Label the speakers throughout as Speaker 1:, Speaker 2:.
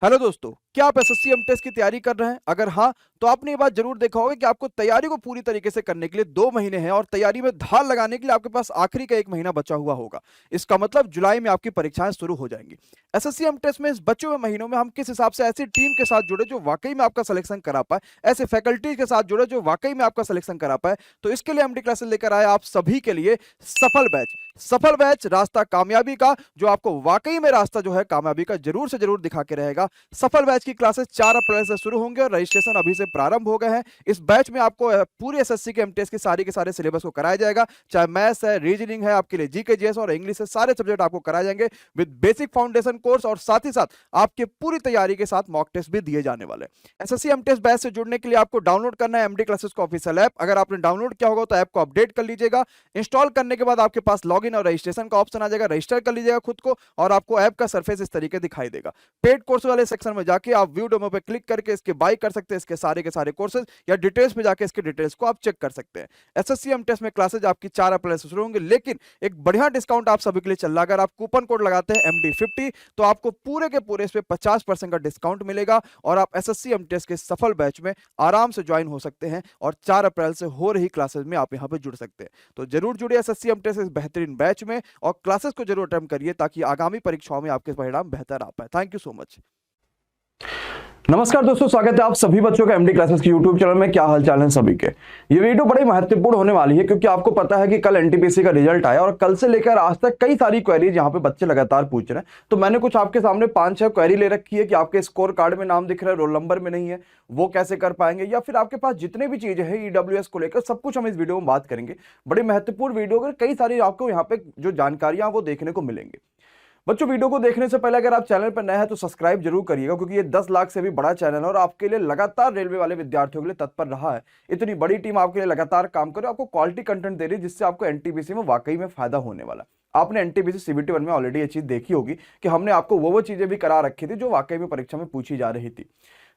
Speaker 1: Hello दोस्तों, क्या आप एसएससी एमटेस की तैयारी कर रहे हैं? अगर हाँ, तो आपने ये बात जरूर देखा होगा कि आपको तैयारी को पूरी तरीके से करने के लिए 2 महीने हैं और तैयारी में धार लगाने के लिए आपके पास आखिरी का 1 महीना बचा हुआ होगा। इसका मतलब जुलाई में आपकी परीक्षाएं शुरू हो जाएंगी। एसएससी एमटेस में इस बचे हुए महीनों में हम किस हिसाब से ऐसी टीम के साथ जुड़े जो वाकई में आपका सिलेक्शन करा पाए, ऐसे फैकल्टी के साथ जुड़े जो वाकई में आपका सिलेक्शन करा पाए, तो इसके लिए एमडी क्लासेस लेकर आए आप सभी के लिए सफल बैच। सफल बैच रास्ता कामयाबी का, जो आपको वाकई में रास्ता जो है कामयाबी का जरूर से जरूर दिखा के रहेगा। सफल बैच की क्लासेस 4 अप्रैल से शुरू होंगे और रजिस्ट्रेशन अभी से प्रारंभ हो गए हैं। इस बैच में आपको पूरी एसएससी के एमटीएस के सारे सिलेबस को कराया जाएगा, चाहे मैथ्स है, रीजनिंग है, आपके लिए जीके जीएस और इंग्लिश है, सारे सब्जेक्ट आपको कराए जाएंगे विद बेसिक फाउंडेशन कोर्स, और साथ ही साथ आपके पूरी तैयारी के साथ मॉक टेस्ट भी दिए जाने वाले हैं। एसएससी एमटीएस बैच से जुड़ने के लिए आपको डाउनलोड करना है एमडी क्लासेस का ऑफिशियल ऐप। अगर आपने डाउनलोड किया होगा तो ऐप को अपडेट कर लीजिएगा। इंस्टॉल करने के बाद आपके पास लॉगिन और रजिस्ट्रेशन का ऑप्शन आ जाएगा, रजिस्टर कर लीजिएगा खुद को और आपको ऐप का सरफेस इस तरीके दिखाई देगा। पेड कोर्स वाले सेक्शन में जाके आप व्यू डेमो पे क्लिक करके इसके बाय कर सकते हैं, इसके सारे के सारे कोर्सेज, या डिटेल्स पे जाके इसके डिटेल्स को आप चेक कर सकते हैं। एसएससी एमटीएस में क्लासेज आपकी 4 अप्रैल से शुरू होंगे, लेकिन एक बढ़िया डिस्काउंट आप सभी के लिए चल रहा है। अगर आप कूपन कोड लगाते हैं MD50 तो आपको पूरे के पूरे इस पे 50% का डिस्काउंट मिलेगा और आप एसएससी एमटीएस के सफल बैच में आराम से ज्वाइन हो सकते हैं और 4 अप्रैल से हो रही क्लासेज में आप यहां पे जुड़ सकते हैं। तो जरूर जुड़िए एसएससी एमटीएस इस बेहतरीन बैच में और क्लासेस को जरूर अटेम्प्ट करिए ताकि आगामी परीक्षाओं में आपके परिणाम बेहतर आ पाए। Thank you so much.
Speaker 2: नमस्कार दोस्तों, स्वागत है आप सभी बच्चों का एमडी क्लासेस के यूट्यूब चैनल में। क्या हालचाल है सभी के। ये वीडियो बड़ी महत्वपूर्ण होने वाली है क्योंकि आपको पता है कि कल एनटीपीसी का रिजल्ट आया और कल से लेकर आज तक कई सारी क्वेरीज यहाँ पे बच्चे लगातार पूछ रहे हैं। तो मैंने कुछ आपके सामने 5-6 क्वेरी ले रखी है कि आपके स्कोर कार्ड में नाम दिख रहा है, रोल नंबर में नहीं है, वो कैसे कर पाएंगे, या फिर आपके पास जितने भी चीजें हैं ईडब्ल्यूएस को लेकर सब कुछ हम इस वीडियो में बात करेंगे। बड़ी महत्वपूर्ण वीडियो, कई सारी आपको यहाँ पे जो जानकारियां वो देखने को मिलेंगी। बच्चों, वीडियो को देखने से पहले अगर आप चैनल पर नए हैं तो सब्सक्राइब जरूर करिएगा क्योंकि ये 10 लाख से भी बड़ा चैनल है और आपके लिए लगातार रेलवे वाले विद्यार्थियों के लिए तत्पर रहा है। इतनी बड़ी टीम आपके लिए लगातार काम करे, आपको क्वालिटी कंटेंट दे रही है जिससे आपको एनटीपीसी में वाकई में फायदा होने वाला। आपने एनटीपीसी सीबीटी 1 में ऑलरेडी ये चीज देखी होगी कि हमने आपको वो चीजें भी करा रखी थी जो वाकई में परीक्षा में पूछी जा रही थी।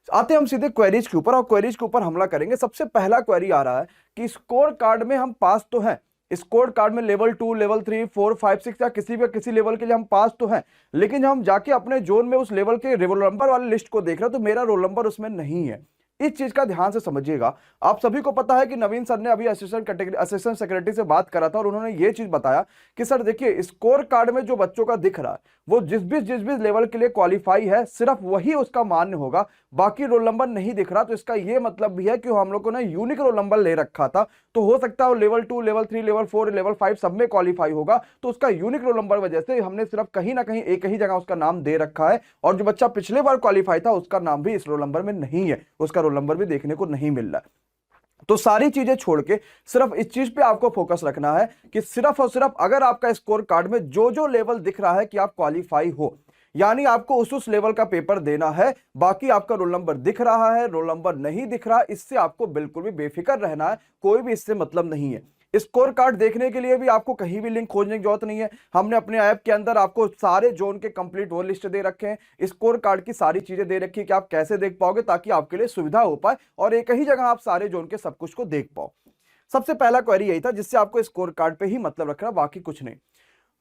Speaker 2: आते हम सीधे क्वेरीज के ऊपर और क्वेरीज के ऊपर हमला करेंगे। सबसे पहला क्वेरी आ रहा है कि स्कोर कार्ड में हम पास तो हैं, स्कोर कार्ड में लेवल 2, लेवल 3, 4, 5, 6 या किसी लेवल के लिए हम पास तो हैं, लेकिन जब हम जाके अपने जोन में उस लेवल के रोल नंबर वाले लिस्ट को देख रहे हैं तो मेरा रोल नंबर उसमें नहीं है। इस चीज का ध्यान से समझिएगा। आप सभी को पता है कि नवीन सर ने अभी असिस्टेंट सेक्रेटरी से बात करा था और उन्होंने ये चीज बताया कि सर देखिए, स्कोर कार्ड में जो बच्चों का दिख रहा है वो जिस भी लेवल के लिए क्वालिफाई है सिर्फ वही उसका मान्य होगा, बाकी रोल नंबर नहीं दिख रहा। तो इसका ये मतलब भी है कि हम लोगों ने यूनिक रोल नंबर ले रखा था, तो हो सकता है वो लेवल 2, लेवल 3, लेवल 4, लेवल 5 सब में क्वालिफाई होगा। तो उसका यूनिक रोल नंबर वजह से हमने सिर्फ कहीं ना कहीं एक ही जगह उसका नाम दे रखा है, और जो बच्चा पिछले बार क्वालिफाई था उसका नाम भी इस रोल नंबर में नहीं है, उसका रोल नंबर भी देखने को नहीं मिल रहा है। तो सारी चीजें छोड़ के सिर्फ इस चीज पे आपको फोकस रखना है कि सिर्फ और सिर्फ अगर आपका स्कोर कार्ड में जो लेवल दिख रहा है कि आप क्वालिफाई हो, यानी आपको उस लेवल का पेपर देना है। बाकी आपका रोल नंबर दिख रहा है, रोल नंबर नहीं दिख रहा, इससे आपको बिल्कुल भी बेफिक्र रहना है, कोई भी इससे मतलब नहीं है। स्कोर कार्ड देखने के लिए भी आपको कहीं भी लिंक खोजने की जरूरत नहीं है। हमने अपने ऐप के अंदर आपको सारे जोन के कंप्लीट वो लिस्ट दे रखे हैं, स्कोर कार्ड की सारी चीजें दे रखी है कि आप कैसे देख पाओगे ताकि आपके लिए सुविधा हो पाए और एक ही जगह आप सारे जोन के सब कुछ को देख पाओ। सबसे पहला क्वेरी यही था जिससे आपको स्कोर कार्ड पे ही मतलब रखना, बाकी कुछ नहीं।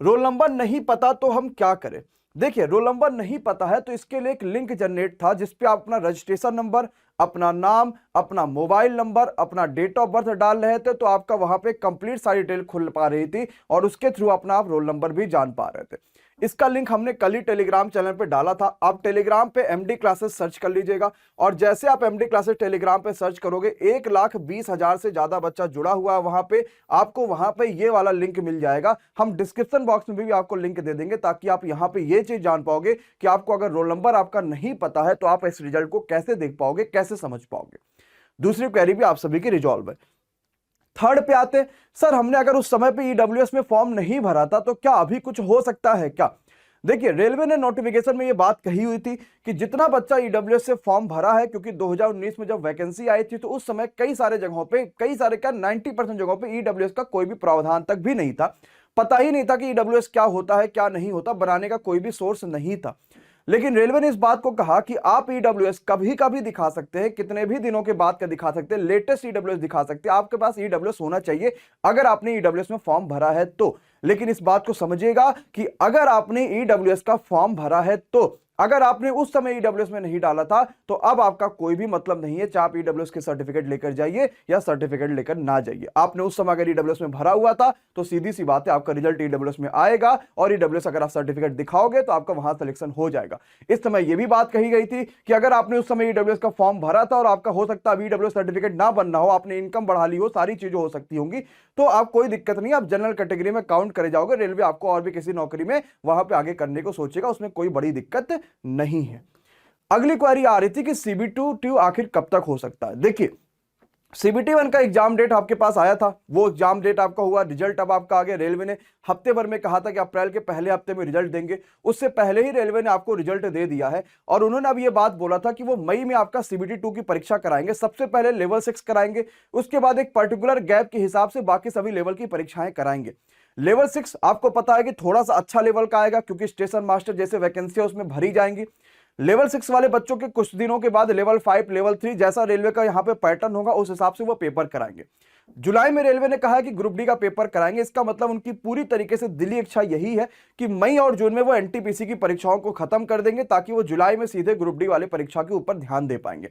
Speaker 2: रोल नंबर नहीं पता तो हम क्या करें। देखिए, रोल नंबर नहीं पता है तो इसके लिए एक लिंक जनरेट था जिसपे आप अपना रजिस्ट्रेशन नंबर, अपना नाम, अपना मोबाइल नंबर, अपना डेट ऑफ बर्थ डाल रहे थे तो आपका वहां पे कंप्लीट सारी डिटेल खुल पा रही थी और उसके थ्रू अपना आप रोल नंबर भी जान पा रहे थे। इसका लिंक हमने कल ही टेलीग्राम चैनल पे डाला था। आप टेलीग्राम पे एमडी क्लासेस सर्च कर लीजिएगा और जैसे आप एमडी क्लासेस टेलीग्राम पे सर्च करोगे 1,20,000 से ज्यादा बच्चा जुड़ा हुआ है वहां पे, आपको वहां पे ये वाला लिंक मिल जाएगा। हम डिस्क्रिप्शन बॉक्स में भी आपको लिंक दे देंगे ताकि आप यहां पे ये चीज जान पाओगे कि आपको अगर रोल नंबर आपका नहीं पता है तो आप इस रिजल्ट को कैसे देख पाओगे, कैसे समझ पाओगे। दूसरी क्वेरी भी आप सभी की रिजॉल्व है। थर्ड पे आते, सर हमने अगर उस समय पे ईडब्ल्यूएस में फॉर्म नहीं भरा था तो क्या अभी कुछ हो सकता है क्या। देखिए, रेलवे ने नोटिफिकेशन में ये बात कही हुई थी कि जितना बच्चा ईडब्ल्यूएस से फॉर्म भरा है, क्योंकि 2019 में जब वैकेंसी आई थी तो उस समय कई सारे जगहों पे, कई सारे क्या 90% जगहों पे ईडब्ल्यूएस का कोई भी प्रावधान तक भी नहीं था। पता ही नहीं था कि ईडब्ल्यूएस क्या होता है क्या नहीं होता, बनाने का कोई भी सोर्स नहीं था। लेकिन रेलवे ने इस बात को कहा कि आप ईडब्ल्यूएस कभी कभी दिखा सकते हैं, कितने भी दिनों के बाद का दिखा सकते हैं, लेटेस्ट ईडब्ल्यूएस दिखा सकते हैं। आपके पास ईडब्ल्यूएस होना चाहिए अगर आपने ईडब्ल्यूएस में फॉर्म भरा है तो। लेकिन इस बात को समझिएगा कि अगर आपने ईडब्ल्यूएस का फॉर्म भरा है तो अगर आपने उस समय ईडब्ल्यूएस में नहीं डाला था तो अब आपका कोई भी मतलब नहीं है, चाहे आप ईडब्ल्यूएस के सर्टिफिकेट लेकर जाइए या सर्टिफिकेट लेकर ना जाइए। आपने उस समय अगर ईडब्ल्यूएस में भरा हुआ था तो सीधी सी बात है, आपका रिजल्ट ईडब्ल्यूएस में आएगा और ईडब्ल्यूएस अगर आप सर्टिफिकेट दिखाओगे तो आपका वहां सिलेक्शन हो जाएगा। इस समय यह भी बात कही गई थी कि अगर आपने उस समय ईडब्ल्यूएस का फॉर्म भरा था और आपका हो सकता है ईडब्ल्यूएस सर्टिफिकेट ना बनना हो, आपने इनकम बढ़ा ली हो, सारी चीजें हो सकती होंगी, तो आप कोई दिक्कत नहीं, आप जनरल कैटेगरी में काउंट करे जाओगे। रेलवे आपको और भी किसी नौकरी में वहां पे आगे करने को सोचेगा, उसमें कोई बड़ी दिक्कत नहीं है। अगली क्वेरी आ रही थी कि CBT-2 आखिर कब तक हो सकता है। देखिए, CBT-1 का एग्जाम डेट आपके पास आया था, वो एग्जाम डेट आपका हुआ, रिजल्ट अब आपका आ गया। रेलवे ने हफ्ते भर में कहा था कि अप्रैल के पहले हफ्ते में रिजल्ट देंगे, उससे पहले ही रेलवे ने आपको रिजल्ट दे दिया है और उन्होंने अब ये बात बोला था कि वो मई में आपका CBT-2 की परीक्षा कराएंगे। सबसे पहले लेवल 6 कराएंगे, उसके बाद एक पर्टिकुलर गैप के हिसाब से बाकी सभी लेवल की परीक्षाएं कराएंगे। लेवल 6 आपको पता है कि थोड़ा सा अच्छा लेवल का आएगा क्योंकि स्टेशन मास्टर जैसे वैकेंसी है उसमें भरी जाएंगी। लेवल 6 वाले बच्चों के कुछ दिनों के बाद लेवल 5, लेवल 3 जैसा रेलवे का यहां पे पैटर्न होगा उस हिसाब से वो पेपर कराएंगे। जुलाई में रेलवे ने कहा है कि ग्रुप डी का पेपर कराएंगे। इसका मतलब उनकी पूरी तरीके से दिली इच्छा यही है कि मई और जून में वो एनटीपीसी की परीक्षाओं को खत्म कर देंगे ताकि वो जुलाई में सीधे ग्रुप डी वाले परीक्षा के ऊपर ध्यान दे पाएंगे।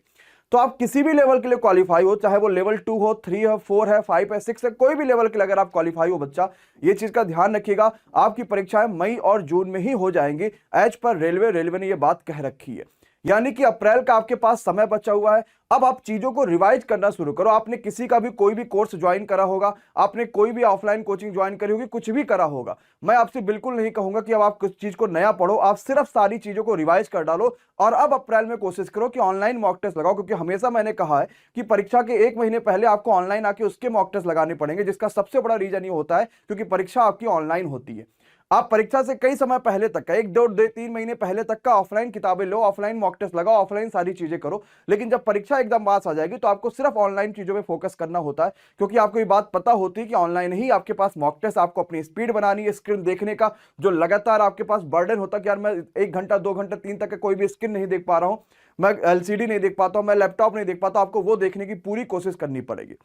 Speaker 2: तो आप किसी भी लेवल के लिए क्वालिफाई हो, चाहे वो लेवल 2 हो, 3 है, 4 है, 5 है, 6 है, कोई भी लेवल के लिए अगर आप क्वालिफाई हो बच्चा, ये चीज का ध्यान रखिएगा, आपकी परीक्षाएं मई और जून में ही हो जाएंगी एज पर रेलवे ने ये बात कह रखी है। यानी कि अप्रैल का आपके पास समय बचा हुआ है। अब आप चीजों को रिवाइज करना शुरू करो। आपने किसी का भी कोई भी कोर्स ज्वाइन करा होगा, आपने कोई भी ऑफलाइन कोचिंग ज्वाइन करी होगी, कुछ भी करा होगा, मैं आपसे बिल्कुल नहीं कहूंगा कि अब आप कुछ चीज को नया पढ़ो, आप सिर्फ सारी चीजों को रिवाइज कर डालो और अब अप्रैल में कोशिश करो कि ऑनलाइन मॉक टेस्ट लगाओ। क्योंकि हमेशा मैंने कहा है कि परीक्षा के 1 महीने पहले आपको ऑनलाइन आके उसके मॉक टेस्ट लगाने पड़ेंगे, जिसका सबसे बड़ा रीजन ये होता है क्योंकि परीक्षा आपकी ऑनलाइन होती है। आप परीक्षा से कई समय पहले तक का 1, 2, 3 महीने पहले तक का ऑफलाइन किताबें लो, ऑफलाइन मॉक टेस्ट लगाओ, ऑफलाइन सारी चीजें करो। लेकिन जब परीक्षा एकदम पास आ जाएगी तो आपको सिर्फ ऑनलाइन चीजों पे फोकस करना होता है, क्योंकि आपको ये बात पता होती है कि ऑनलाइन ही आपके पास मॉक टेस्ट, आपको अपनी स्पीड बनानी है, स्क्रीन देखने का जो लगातार आपके पास बर्डन होता है कि यार मैं 1 घंटा 2 घंटा 3 तक का कोई भी स्क्रीन नहीं देख पा रहा हूं, मैं LCD नहीं देख पाता हूं, मैं लैपटॉप नहीं देख पाता, आपको वो देखने की पूरी कोशिश करनी पड़ेगी।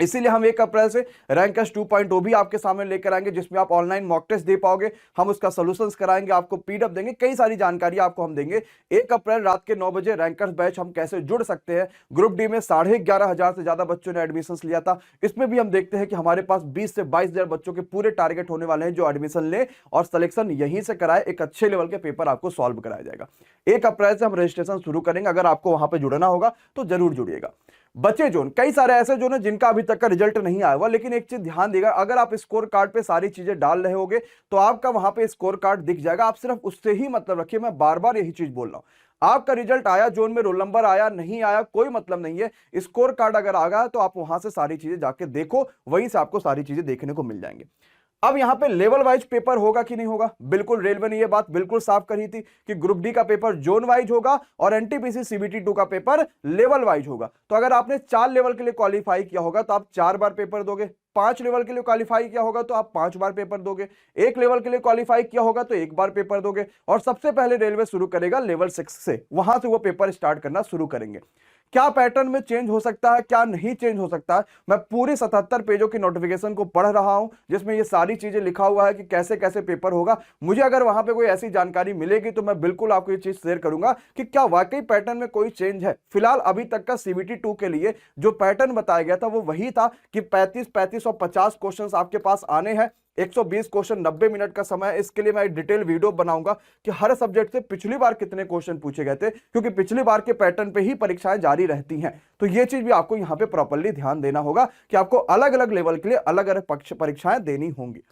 Speaker 2: इसीलिए हम 1 अप्रैल से रैंकर्स 2.0 भी आपके सामने लेकर आएंगे, जिसमें आप ऑनलाइन मॉक टेस्ट दे पाओगे, हम उसका सॉल्यूशंस कराएंगे, आपको पीडीएफ देंगे, कई सारी जानकारी आपको हम देंगे। 1 अप्रैल रात के 9 बजे रैंकर्स बैच हम कैसे जुड़ सकते हैं। ग्रुप डी में 11,500 से ज्यादा बच्चों ने एडमिशन लिया था, इसमें भी हम देखते हैं कि हमारे पास 20 से 22,000 बच्चों के पूरे टारगेट होने वाले हैं जो एडमिशन ले और सिलेक्शन यहीं से कराए, एक अच्छे लेवल के पेपर आपको सॉल्व कराया जाएगा। 1 अप्रैल से हम रजिस्ट्रेशन शुरू करेंगे, अगर आपको वहां पर जुड़ना होगा तो जरूर जुड़िएगा। बचे जोन, कई सारे ऐसे जोन है जिनका अभी तक का रिजल्ट नहीं आया हुआ, लेकिन एक चीज ध्यान देगा, अगर आप स्कोर कार्ड पे सारी चीजें डाल रहे होगे तो आपका वहां पे स्कोर कार्ड दिख जाएगा। आप सिर्फ उससे ही मतलब रखिए, मैं बार बार यही चीज बोल रहा हूं। आपका रिजल्ट आया, जोन में रोल नंबर आया, नहीं आया, कोई मतलब नहीं है। स्कोर कार्ड अगर आ गया तो आप वहां से सारी चीजें जाके देखो, वहीं से आपको सारी चीजें देखने को मिल जाएंगी। अब यहां पे लेवल वाइज पेपर होगा कि नहीं होगा, बिल्कुल रेलवे ने यह बात बिल्कुल साफ करी थी कि ग्रुप डी का पेपर जोन वाइज होगा और एनटीपीसी CBT-2 का पेपर लेवल वाइज होगा। तो अगर आपने 4 लेवल के लिए क्वालिफाई किया होगा तो आप 4 बार पेपर दोगे, 5 लेवल के लिए क्वालिफाई किया होगा तो आप 5 बार पेपर दोगे, 1 लेवल के लिए क्वालिफाई किया होगा तो 1 बार पेपर दोगे। और सबसे पहले रेलवे शुरू करेगा लेवल 6 से, वहां से वो पेपर स्टार्ट करना शुरू करेंगे। क्या पैटर्न में चेंज हो सकता है, क्या नहीं चेंज हो सकता है, मैं पूरे 77 पेजों की नोटिफिकेशन को पढ़ रहा हूं जिसमें ये सारी चीजें लिखा हुआ है कि कैसे कैसे पेपर होगा। मुझे अगर वहां पे कोई ऐसी जानकारी मिलेगी तो मैं बिल्कुल आपको ये चीज शेयर करूंगा कि क्या वाकई पैटर्न में कोई चेंज है। फिलहाल अभी तक का CBT-2 के लिए जो पैटर्न बताया गया था वो वही था कि 35 और 50 क्वेश्चंस आपके पास आने हैं, 120 क्वेश्चन, 90 मिनट का समय। इसके लिए मैं एक डिटेल वीडियो बनाऊंगा कि हर सब्जेक्ट से पिछली बार कितने क्वेश्चन पूछे गए थे, क्योंकि पिछली बार के पैटर्न पे ही परीक्षाएं जारी रहती हैं। तो ये चीज भी आपको यहां पे प्रॉपर्ली ध्यान देना होगा कि आपको अलग अलग लेवल के लिए अलग अलग परीक्षाएं देनी होंगी।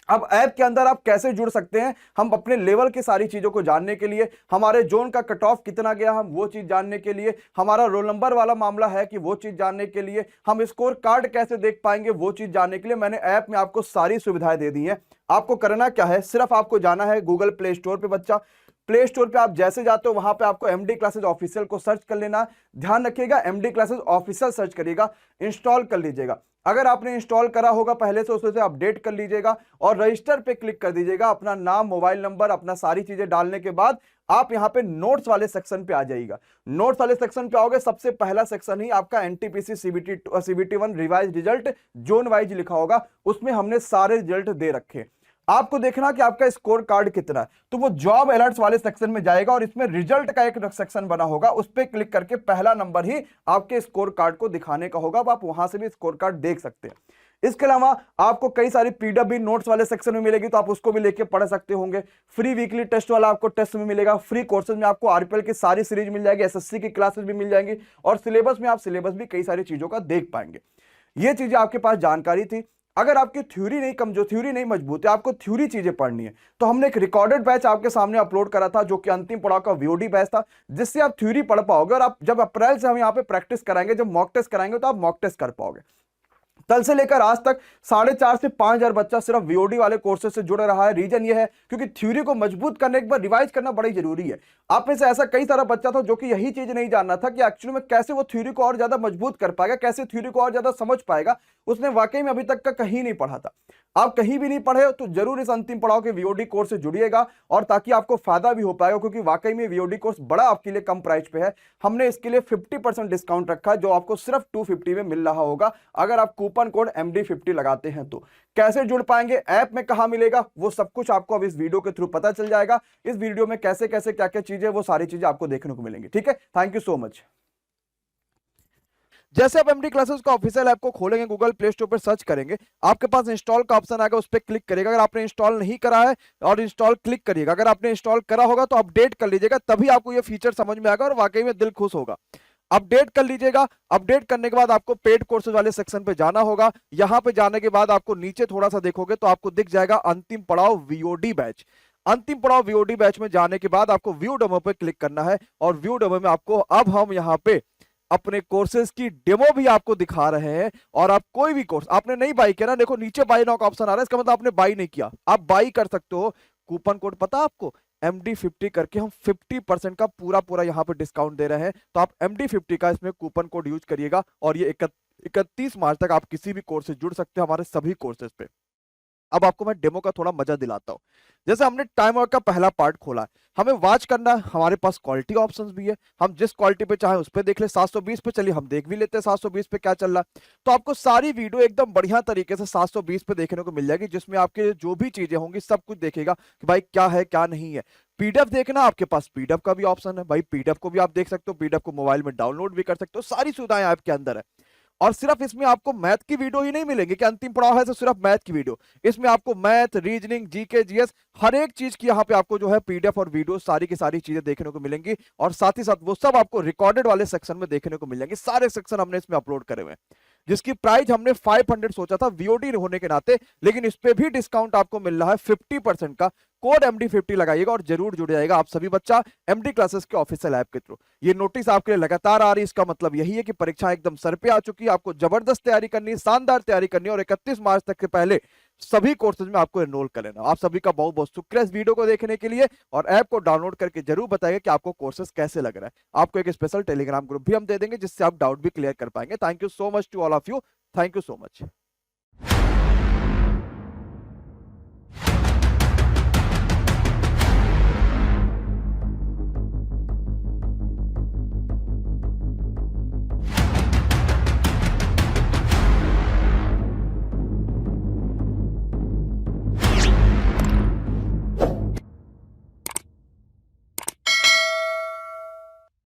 Speaker 2: अब ऐप के अंदर आप कैसे जुड़ सकते हैं, हम अपने लेवल की सारी चीजों को जानने के लिए, हमारे जोन का कट ऑफ कितना गया हम वो चीज जानने के लिए, हमारा रोल नंबर वाला मामला है कि वो चीज जानने के लिए, हम स्कोर कार्ड कैसे देख पाएंगे वो चीज जानने के लिए मैंने ऐप में आपको सारी सुविधाएं दे दी हैं। आपको करना क्या है, सिर्फ आपको जाना है गूगल प्ले स्टोर पे। बच्चा प्ले स्टोर पे आप जैसे जाते हो वहां पे आपको MD क्लासेज ऑफिशियल को सर्च कर लेना। ध्यान रखिएगा, MD क्लासेज ऑफिशियल सर्च करिएगा, इंस्टॉल कर लीजिएगा। अगर आपने इंस्टॉल करा होगा पहले से उसे अपडेट कर लीजिएगा और रजिस्टर पे क्लिक कर दीजिएगा। अपना नाम, मोबाइल नंबर, अपना सारी चीजें डालने के बाद आप यहां पे नोट्स वाले सेक्शन पे आ जाइएगा। नोट्स वाले सेक्शन पे आओगे, सबसे पहला सेक्शन ही आपका NTPC CBT-1 revise result zone wise लिखा होगा, उसमें हमने सारे रिजल्ट दे रखे। आपको देखना कि आपका स्कोर कार्ड कितना है, तो वो जॉब अलर्ट्स वाले सेक्शन में जाएगा और इसमें रिजल्ट का एक सेक्शन बना होगा, उस पर क्लिक करके पहला नंबर ही आपके स्कोर कार्ड को दिखाने का होगा। अब आप वहां से भी स्कोर कार्ड देख सकते हैं। इसके अलावा आपको कई सारी पीडब्ल्यू नोट्स वाले सेक्शन में मिलेगी, तो आप उसको भी लेके पढ़ सकते होंगे। फ्री वीकली टेस्ट वाला आपको टेस्ट में मिलेगा। फ्री कोर्सेज में आपको आरपीएल की सारी सीरीज मिल जाएगी, एसएससी की क्लासेस भी मिल जाएंगी, और सिलेबस में आप सिलेबस भी कई सारी चीजों का देख पाएंगे। ये चीजें आपके पास जानकारी थी। अगर आपकी थ्योरी नहीं कमजोर, थ्योरी नहीं मजबूत है, आपको थ्योरी चीजें पढ़नी है, तो हमने एक रिकॉर्डेड बैच आपके सामने अपलोड करा था, जो कि अंतिम पड़ाव का वीओडी बैच था, जिससे आप थ्योरी पढ़ पाओगे। और आप जब अप्रैल से हम यहाँ पे प्रैक्टिस कराएंगे, जब मॉक टेस्ट कराएंगे, तो आप मॉक टेस्ट कर पाओगे। कल से लेकर आज तक 4,500 से 5,000 बच्चा सिर्फ वीओडी वाले कोर्सेज से जुड़ रहा है। रीजन ये है क्योंकि थ्योरी को मजबूत करने, एक बार रिवाइज करना बड़ी जरूरी है। आप में से ऐसा कई सारा बच्चा था जो कि यही चीज नहीं जानना था कि एक्चुअली में कैसे वो थ्योरी को और ज्यादा मजबूत कर पाएगा, कैसे थ्योरी को और ज्यादा समझ पाएगा। उसने वाकई में अभी तक का कहीं नहीं पढ़ा था। आप कहीं भी नहीं पढ़े हो तो जरूर इस अंतिम पड़ाव के वीओडी कोर्स से जुड़िएगा, और ताकि आपको फायदा भी हो पाएगा, क्योंकि वाकई में वीओडी कोर्स बड़ा आपके लिए कम प्राइस पे है। हमने इसके लिए 50% डिस्काउंट रखा है, जो आपको सिर्फ 250 में मिल रहा होगा अगर आप कूपन कोड MD50 लगाते हैं। तो कैसे जुड़ पाएंगे, ऐप में कहां मिलेगा, वो सब कुछ आपको अब इस वीडियो के थ्रू पता चल जाएगा। इस वीडियो में कैसे कैसे क्या क्या चीजें, वो सारी चीजें आपको देखने को मिलेंगी। ठीक है, थैंक यू सो मच।
Speaker 1: जैसे आप एमडी क्लासेस का ऑफिशियल ऐप को खोलेंगे, गूगल प्ले स्टोर पर सर्च करेंगे, आपके पास इंस्टॉल का ऑप्शन आएगा, उस पर क्लिक करिएगा। अगर आपने इंस्टॉल नहीं करा है और इंस्टॉल क्लिक करिएगा। अगर आपने इंस्टॉल करा होगा तो अपडेट कर लीजिएगा, तभी आपको ये फीचर समझ में आएगा और वाकई में दिल खुश होगा। अपडेट कर लीजिएगा। अपडेट करने के बाद आपको पेड कोर्सेज वाले सेक्शन पे जाना होगा। यहां पे जाने के बाद आपको नीचे थोड़ा सा देखोगे तो आपको दिख जाएगा अंतिम पड़ाव वीओडी बैच। अंतिम पड़ाव वीओडी बैच में जाने के बाद आपको व्यू डेमो पे क्लिक करना है, और व्यू डेमो में आपको अब हम यहाँ पे अपने कोर्सेज की डेमो भी आपको दिखा रहे हैं। और आप कोई भी कोर्स आपने नहीं बाई किया ना, देखो नीचे बाई नाउ का ऑप्शन आ रहा है, इसका मतलब आपने बाई नहीं किया, आप बाई कर सकते हो। कूपन कोड पता आपको MD50 करके हम 50% का पूरा पूरा यहाँ पे डिस्काउंट दे रहे हैं। तो आप MD50 का इसमें कूपन कोड यूज करिएगा, और ये 31 मार्च तक आप किसी भी कोर्स से जुड़ सकते हैं, हमारे सभी कोर्सेज पे। अब आपको मैं डेमो का थोड़ा मजा दिलाता हूं। जैसे हमने टाइम वर्क का पहला पार्ट खोला है, हमें वॉच करना है, हमारे पास क्वालिटी ऑप्शंस भी है, हम जिस क्वालिटी पे चाहे उस पे देख ले। 720 पे चलिए हम देख भी लेते हैं 720 पे क्या चल रहा है। तो आपको सारी वीडियो एकदम बढ़िया तरीके से 720 पे देखने को मिल जाएगी, जिसमें आपके जो भी चीजें होंगी सब कुछ देखेगा कि भाई क्या है क्या नहीं है। पीडीएफ देखना, आपके पास पीडीएफ का भी ऑप्शन है, भाई पीडीएफ को भी आप देख सकते हो, पीडीएफ को मोबाइल में डाउनलोड भी कर सकते हो, सारी सुविधाएं आपके अंदर है। और सिर्फ इसमें आपको मैथ की वीडियो ही नहीं मिलेगी कि अंतिम पड़ाव है तो सिर्फ मैथ की वीडियो। इसमें आपको मैथ, रीजनिंग, जीके, जीएस, हर एक चीज की यहाँ पे आपको जो है पीडीएफ और वीडियो सारी की सारी चीजें देखने को मिलेंगी। और साथ ही साथ वो सब आपको रिकॉर्डेड वाले सेक्शन में देखने को मिल जाएंगे। सारे सेक्शन हमने इसमें अपलोड करे हुए हैं, जिसकी प्राइस हमने 500 सोचा था वीओडी होने के नाते, लेकिन इस पे भी डिस्काउंट आपको मिल रहा है 50% का। कोड MD50 लगाइएगा और जरूर जुड़ जाएगा आप सभी बच्चा MD क्लासेस के ऑफिशियल ऐप के थ्रू। ये नोटिस आपके लिए लगातार आ रही है, इसका मतलब यही है कि परीक्षा एकदम सर पे आ चुकी है। आपको जबरदस्त तैयारी करनी है, शानदार तैयारी करनी है, और 31 मार्च तक के पहले सभी कोर्सेज में आपको एनरोल कर लेना। आप सभी का बहुत बहुत शुक्रिया इस वीडियो को देखने के लिए, और ऐप को डाउनलोड करके जरूर बताइए कि आपको कोर्सेज कैसे लग रहा है। आपको एक स्पेशल टेलीग्राम ग्रुप भी हम दे देंगे, जिससे आप डाउट भी क्लियर कर पाएंगे। Thank you so much to all of you, thank you so much.